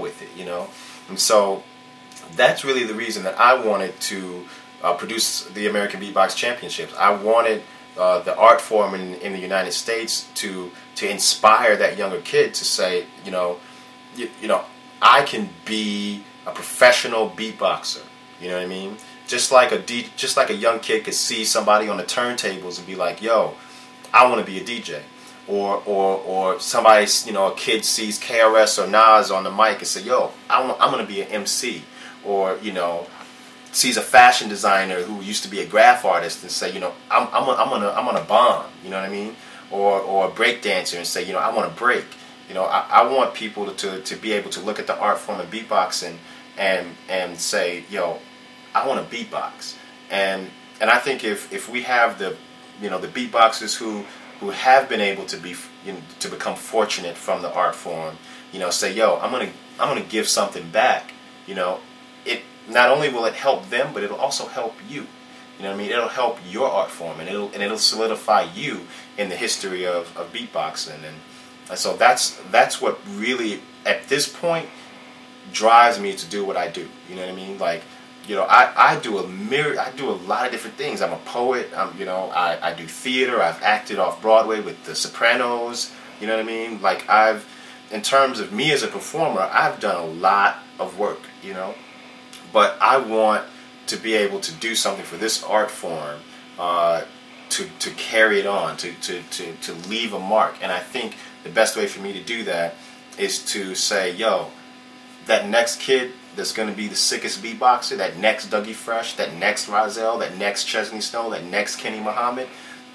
with it, you know. And so that's really the reason that I wanted to produce the American Beatbox Championships. I wanted the art form in the United States to inspire that younger kid to say, you know, I can be a professional beatboxer. You know what I mean? Just like a young kid could see somebody on the turntables and be like, yo, I want to be a DJ. Or somebody, you know, a kid sees KRS or Nas on the mic and say, yo, I'm going to be an MC. Or, you know, sees a fashion designer who used to be a graph artist and say, you know, I'm gonna bomb. You know what I mean? Or a break dancer and say, you know, I want to break. You know, I want people to be able to look at the art form of beatboxing and say, yo, I want to beatbox. And I think if we have the, you know, the beatboxers who have been able to be, you know, to become fortunate from the art form, you know, say, yo, I'm gonna give something back. You know, it not only will it help them, but it'll also help you. You know what I mean? It'll help your art form, and it'll solidify you in the history of beatboxing. And so that's what really at this point drives me to do what I do. You know what I mean? Like, you know, I do a lot of different things. I'm a poet. You know, I do theater. I've acted off Broadway with The Sopranos. You know what I mean? Like, in terms of me as a performer, I've done a lot of work. You know, but I want to be able to do something for this art form, to carry it on, to leave a mark. And I think the best way for me to do that is to say, yo, that next kid that's going to be the sickest beatboxer, that next Dougie Fresh, that next Rozelle, that next Chesney Snow, that next Kenny Muhammad,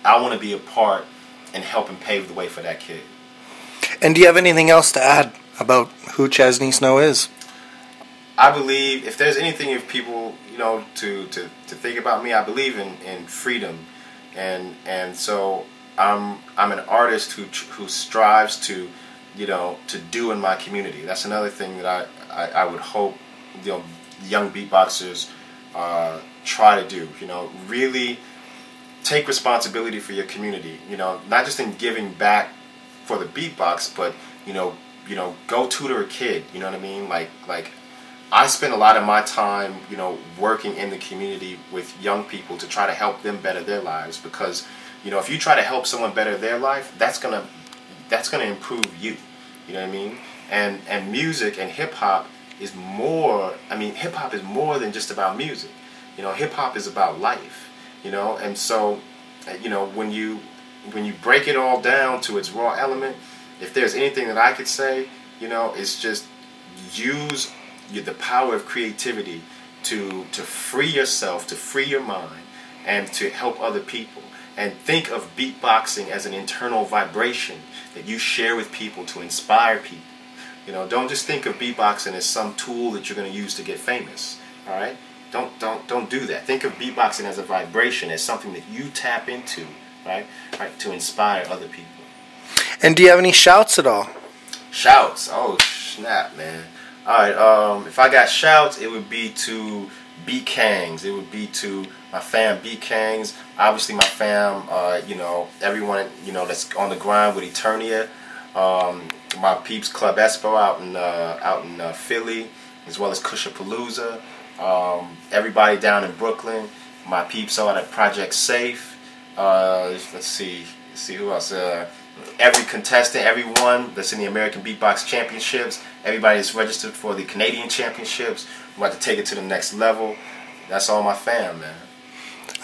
I want to be a part in helping pave the way for that kid. And do you have anything else to add about who Chesney Snow is? I believe, if there's anything of people, you know, to think about me, I believe in freedom, and so I'm an artist who strives to, you know, to do in my community. That's another thing that I would hope, you know, young beatboxers try to do. You know, really take responsibility for your community. You know, not just in giving back for the beatbox, but you know, go tutor a kid. You know what I mean? Like I spend a lot of my time, you know, working in the community with young people to try to help them better their lives, because, you know, if you try to help someone better their life, that's gonna improve you. You know what I mean? And music and hip hop is more. I mean, hip hop is more than just about music. You know, hip hop is about life. You know, and so, you know, when you break it all down to its raw element, if there's anything that I could say, you know, it's just use the power of creativity to free yourself, to free your mind, and to help other people. And think of beatboxing as an internal vibration that you share with people to inspire people. You know, don't just think of beatboxing as some tool that you're going to use to get famous. All right? Don't do that. Think of beatboxing as a vibration, as something that you tap into, right? To inspire other people. And do you have any shouts at all? Shouts? Oh snap, man! All right. If I got shouts, it would be to Beat Kangs. It would be to my fam Beat Kangs. Obviously, my fam. You know, everyone. You know, that's on the grind with Eternia. My peeps Club Espo out in Philly, as well as Kushapalooza. Everybody down in Brooklyn. My peeps out at Project Safe. Let's see who else. Every contestant, everyone that's in the American Beatbox Championships, everybody that's registered for the Canadian Championships. I'm about to take it to the next level. That's all my fam, man.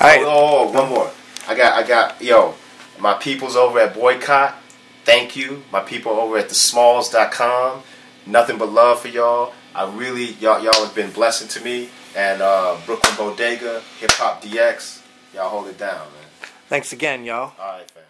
All right. Oh, one more. I got, yo, my peoples over at Boycott. Thank you. My people over at thesmalls.com. Nothing but love for y'all. I really, y'all have been blessing to me. And Brooklyn Bodega, Hip Hop DX, y'all hold it down, man. Thanks again, y'all. All right, fam.